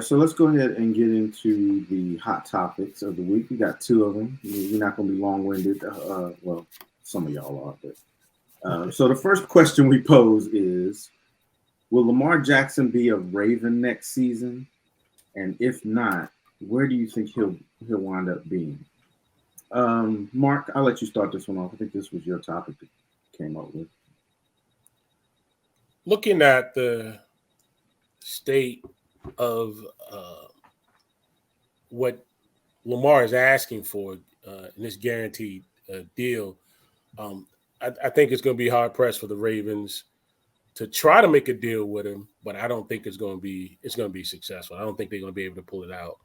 so let's go ahead and get into the hot topics of the week. We got two of them. We're not going to be long-winded. Well, some of y'all are, but so the first question we pose is: will Lamar Jackson be a Raven next season? And if not, where do you think he'll wind up being? Mark, I'll let you start this one off. I think this was your topic that came up with. Looking at the state of what Lamar is asking for in this guaranteed deal, I think it's going to be hard pressed for the Ravens to try to make a deal with him, but I don't think it's going to be successful. I don't think they're going to be able to pull it out.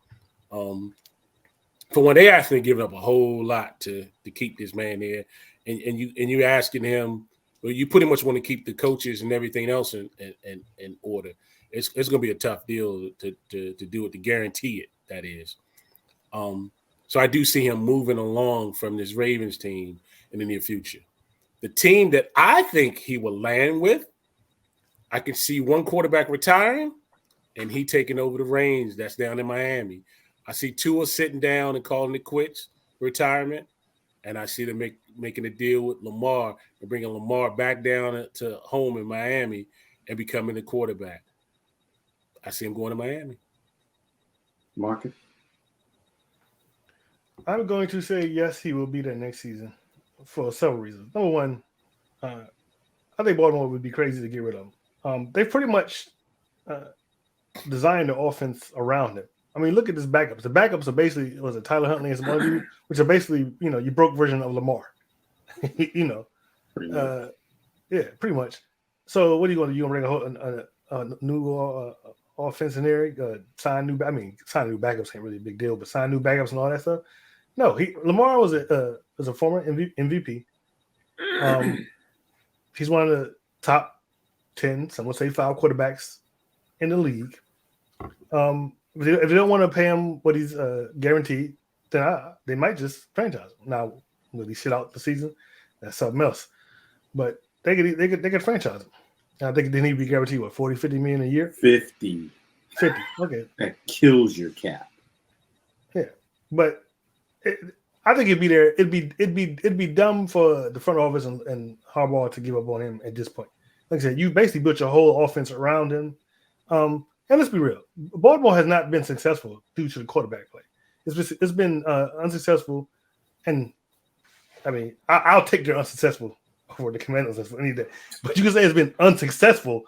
For when they actually giving up a whole lot to keep this man there, and you asking him, well, you pretty much want to keep the coaches and everything else in order. It's going to be a tough deal to do it, to guarantee it, that is. So I do see him moving along from this Ravens team in the near future. The team that I think he will land with, I can see one quarterback retiring and he taking over the reins. That's down in Miami. I see Tua sitting down and calling it quits, retirement, and I see them making a deal with Lamar and bringing Lamar back down to home in Miami and becoming the quarterback. I see him going to Miami. Marcus? I'm going to say yes, he will be there next season for several reasons. Number one, I think Baltimore would be crazy to get rid of him. They pretty much designed the offense around him. I mean, look at his backups. The backups are basically, was it Tyler Huntley and some other dude, which are basically, your broke version of Lamar. Yeah, pretty much. So what are you going to do? You going to bring a new offense in there? Sign new backups ain't really a big deal, but sign new backups and all that stuff. No, Lamar was a former MVP. He's one of the top 10, some would say 5 quarterbacks in the league. If they don't want to pay him what he's guaranteed, then they might just franchise him. Now, will he sit out the season? That's something else. But they could franchise him. I think they need to be guaranteed, what, 40, 50 million a year? 50. Okay. That kills your cap. Yeah. But I think it'd be there. It'd be dumb for the front office and Harbaugh to give up on him at this point. Like I said, you basically built your whole offense around him. And let's be real, Baltimore has not been successful due to the quarterback play. It's been unsuccessful, and I mean I'll take their unsuccessful over the Commanders any day. But you can say it's been unsuccessful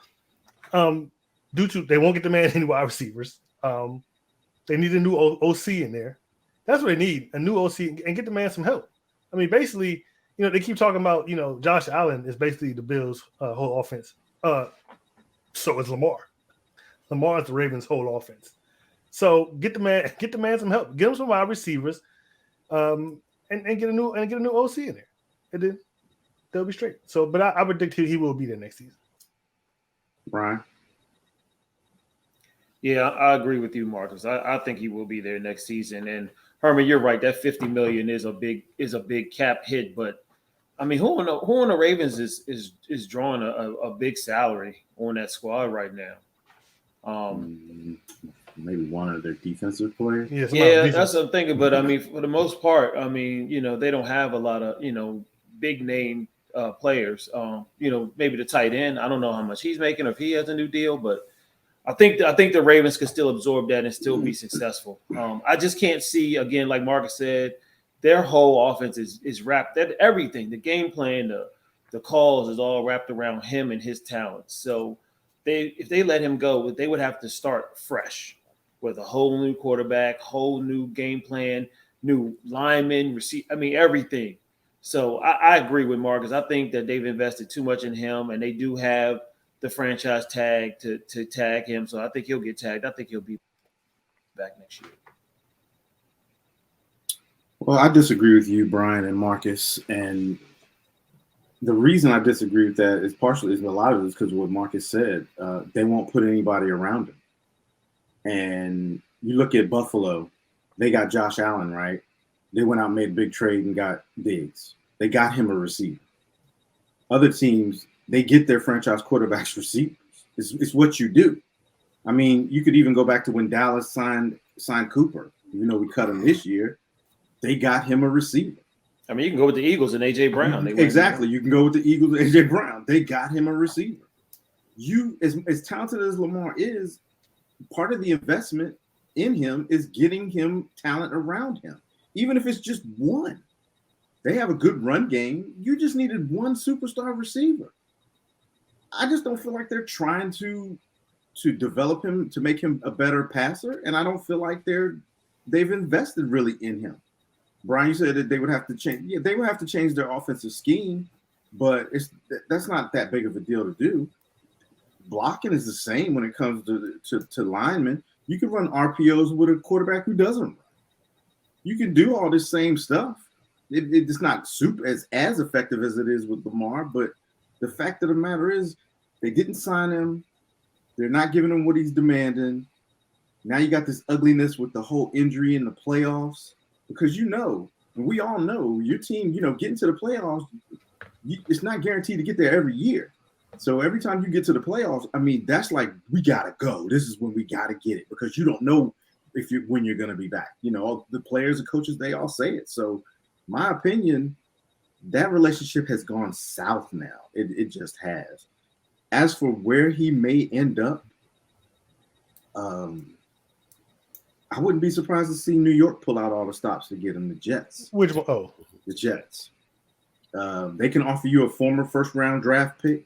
due to they won't get the man any wide receivers. They need a new OC in there. That's what they need, a new OC, and get the man some help. I mean, basically, they keep talking about Josh Allen is basically the Bills' whole offense. So is Lamar. Lamar is the Ravens' whole offense. So get the man some help. Get him some wide receivers, and get a new OC in there, and then they'll be straight. So, but I predict he will be there next season. Brian? Yeah, I agree with you, Marcus. I think he will be there next season. And Herman, you're right. That $50 million is a big cap hit. But I mean, who on the Ravens is drawing a big salary on that squad right now? Maybe one of their defensive players. Yeah, that's what I'm thinking. But I mean, for the most part, I mean, they don't have a lot of big name players. Maybe the tight end. I don't know how much he's making or if he has a new deal, but I think the Ravens can still absorb that and still be successful. I just can't see, again, like Marcus said, their whole offense is wrapped. That everything, the game plan, the calls is all wrapped around him and his talents. So if they let him go, they would have to start fresh with a whole new quarterback, whole new game plan, new linemen, everything. So I agree with Marcus. I think that they've invested too much in him, and they do have the franchise tag to tag him. So I think he'll get tagged. I think he'll be back next year. Well, I disagree with you, Brian and Marcus, and the reason I disagree with that is partially a lot of it is because of what Marcus said. They won't put anybody around him. And you look at Buffalo, they got Josh Allen, right? They went out and made a big trade and got Diggs. They got him a receiver. Other teams, they get their franchise quarterbacks receivers. It's what you do. I mean, you could even go back to when Dallas signed Cooper. You know, we cut him this year. They got him a receiver. I mean, you can go with the Eagles and A.J. Brown. Exactly. You can go with the Eagles and A.J. Brown. They got him a receiver. You, as talented as Lamar is, part of the investment in him is getting him talent around him, even if it's just one. They have a good run game. You just needed one superstar receiver. I just don't feel like they're trying to develop him, to make him a better passer, and I don't feel like they've invested really in him. Brian, you said that they would have to change. Yeah, they would have to change their offensive scheme, but that's not that big of a deal to do. Blocking is the same when it comes to linemen. You can run RPOs with a quarterback who doesn't run. You can do all this same stuff. It's not super as effective as it is with Lamar, but the fact of the matter is they didn't sign him. They're not giving him what he's demanding. Now you got this ugliness with the whole injury in the playoffs, because and we all know your team, getting to the playoffs, it's not guaranteed to get there every year. So every time you get to the playoffs, I mean, that's like, we got to go. This is when we got to get it, because you don't know when you're going to be back. The players and coaches, they all say it. So my opinion, that relationship has gone south now. It just has. As for where he may end up, I wouldn't be surprised to see New York pull out all the stops to get him the Jets. Which one? Oh, the Jets. They can offer you a former first-round draft pick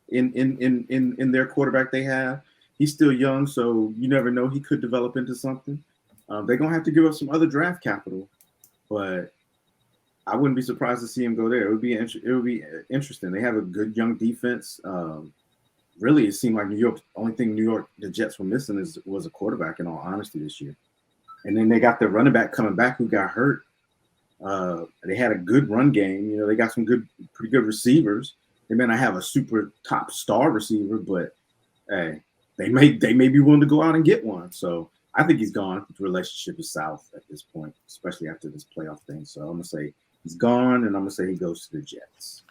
in their quarterback they have. He's still young, so you never know. He could develop into something. They're gonna have to give up some other draft capital, but I wouldn't be surprised to see him go there. It would be interesting. They have a good young defense. Really, it seemed like the only thing the Jets were missing was a quarterback, in all honesty, this year. And then they got their running back coming back who got hurt. They had a good run game. They got some pretty good receivers. They may not have a super top star receiver, but hey, they may be willing to go out and get one. So I think he's gone. The relationship is south at this point, especially after this playoff thing. So I'm gonna say he's gone, and I'm gonna say he goes to the Jets.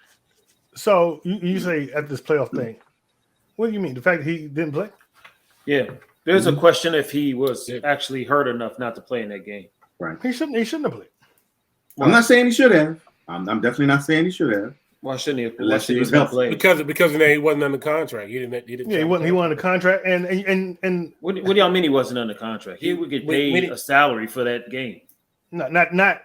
So you say at this playoff thing, what do you mean? The fact that he didn't play? Yeah, there's a question if he was actually hurt enough not to play in that game. Right. He shouldn't have played. I'm not saying he should have. I'm definitely not saying he should have. Why shouldn't he have? Unless he was healthy. Because he wasn't under contract. He didn't. Yeah, he wasn't. He wanted a contract, and what do y'all mean he wasn't under contract? He would get paid a salary for that game. Not.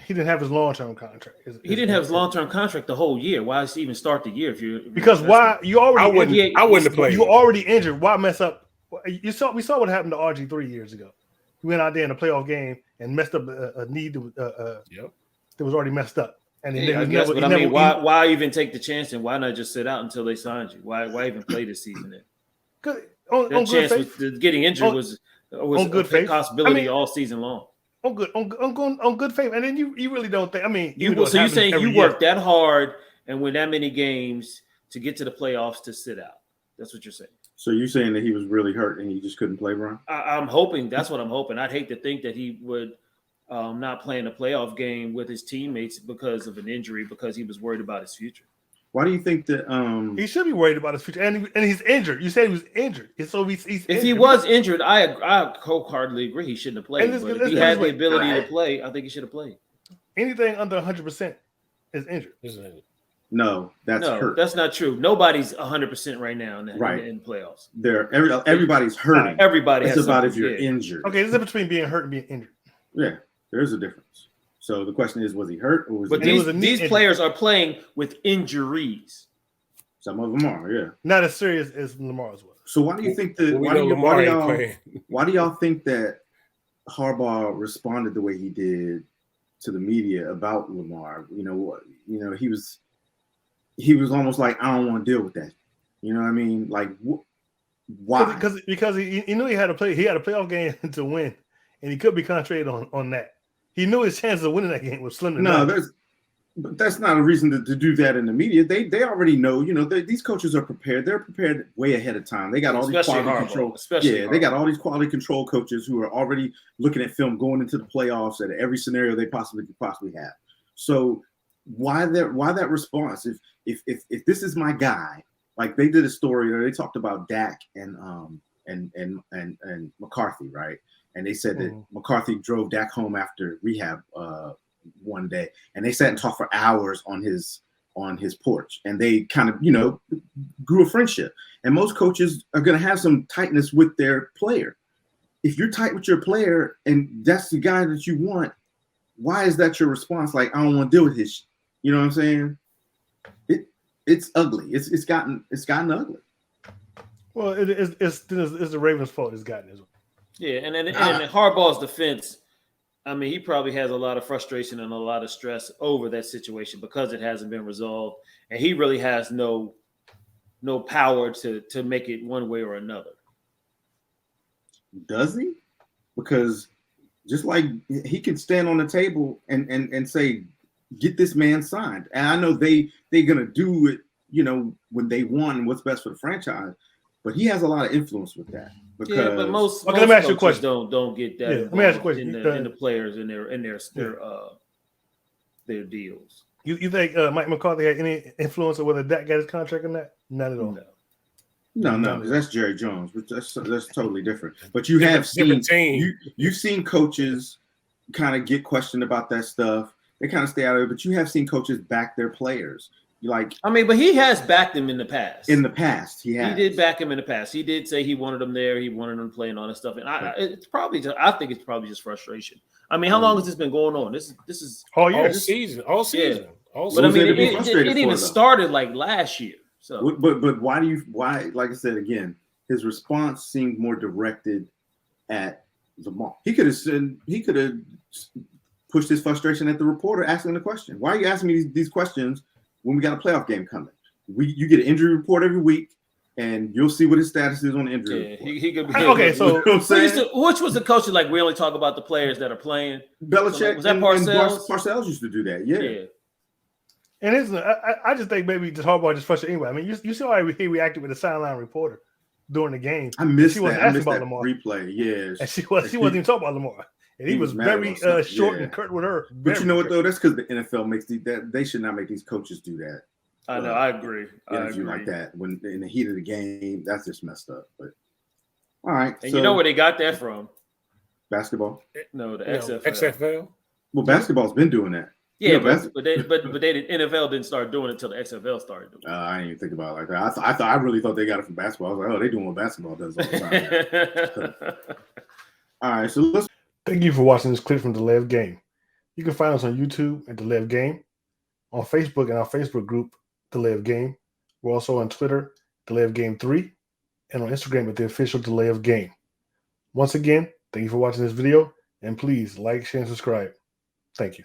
He didn't have his long-term contract. He didn't have his long-term contract the whole year. Why does he even start the year because why you already? I wouldn't have played. You already injured. Why mess up? We saw what happened to RG 3 years ago. He went out there in a playoff game and messed up a knee that was already messed up. And why even take the chance, and why not just sit out until they signed you? Why even play this season then? Because getting injured was a good possibility all season long. On good faith, and then you really don't think. I mean, you're saying you worked that hard and win that many games to get to the playoffs to sit out. That's what you're saying. So you're saying that he was really hurt and he just couldn't play, Brian? I'm hoping. That's what I'm hoping. I'd hate to think that he would not play in a playoff game with his teammates because of an injury, because he was worried about his future. Why do you think that he should be worried about his future? And he's injured. You said he was injured. So he's if injured. He was injured, I wholeheartedly agree he shouldn't have played. But if he had the ability to play, I think he should have played. Anything under 100% is injured. No, hurt. That's not true. Nobody's 100% right now in playoffs. Everybody's hurting. Everybody. It's about if you're injured. Okay, there's a difference between being hurt and being injured. Yeah, there's a difference. So the question is, was he hurt or was but he these players are playing with injuries. Some of them are, yeah. Not as serious as Lamar's was. So why do you think that? Why do y'all think that Harbaugh responded the way he did to the media about Lamar? He was almost like, I don't want to deal with that. You know what I mean? Like, why? Because he knew he had to play. He had a playoff game to win, and he could be concentrated on that. He knew his chances of winning that game was slim. But that's not a reason to do that in the media. They already know. These coaches are prepared. They're prepared way ahead of time. They got all these quality control. They got all these quality control coaches who are already looking at film going into the playoffs at every scenario they possibly have. So why that response? If this is my guy like they did a story where they talked about Dak and McCarthy, right? And they said that McCarthy drove Dak home after rehab one day, and they sat and talked for hours on his porch, and they kind of, grew a friendship. And most coaches are going to have some tightness with their player. If you're tight with your player and that's the guy that you want, why is that your response? Like, I don't want to deal with his, you know what I'm saying? It's ugly. It's gotten ugly. Well, it's the Ravens' fault. It's gotten as well. Yeah, and in Harbaugh's defense, I mean, he probably has a lot of frustration and a lot of stress over that situation because it hasn't been resolved, and he really has no power to make it one way or another. Does he? Because just like he could stand on the table and say, get this man signed. And I know they're gonna do it, when they won what's best for the franchise. But he has a lot of influence with that. Because but most let me ask you a coaches question. don't get that. Let me ask you a question. In the players and their deals. You think Mike McCarthy had any influence on whether Dak got his contract or not? Not at all. No, because that's Jerry Jones, which that's totally different. But you have seen you've seen coaches kind of get questioned about that stuff. They kind of stay out of it, but you have seen coaches back their players. But he has backed them in the past. In the past, he did back him in the past. He did say he wanted them there. He wanted them playing all that stuff. And I think it's probably just frustration. I mean, how long has this been going on? This is all year, all season. Yeah. But I mean, it even started like last year. So, but why? Like I said again, his response seemed more directed at Lamar. He could have pushed his frustration at the reporter asking the question. Why are you asking me these questions when we got a playoff game coming? You get an injury report every week, and you'll see what his status is on the injury report. He could be okay. So which was the coach like? We only talk about the players that are playing. Belichick, so was that Parcells? And Parcells used to do that. Yeah. And I just think maybe just Harbaugh just frustrated anyway. I mean, you saw how he reacted with the sideline reporter during the game. I missed that. Wasn't asking about Lamar. Replay. Yes. And she wasn't even talking about Lamar. And he was very short and curt with her. But you know what though? That's because the NFL makes that they should not make these coaches do that. I know. I agree. Like that when in the heat of the game, that's just messed up. But all right. And you know where they got that from? Basketball. No, the XFL. XFL. Well, basketball's been doing that. Yeah, but they NFL didn't start doing it until the XFL started doing it. I didn't even think about it like that. I really thought they got it from basketball. I was like, oh, they doing what basketball does all the time. All right, so let's. Thank you for watching this clip from The Lev Game. You can find us on YouTube at The Lev Game, on Facebook and our Facebook group, The Lev Game. We're also on Twitter, The Lev Game 3, and on Instagram at the official The Lev Game. Once again, thank you for watching this video, and please like, share, and subscribe. Thank you.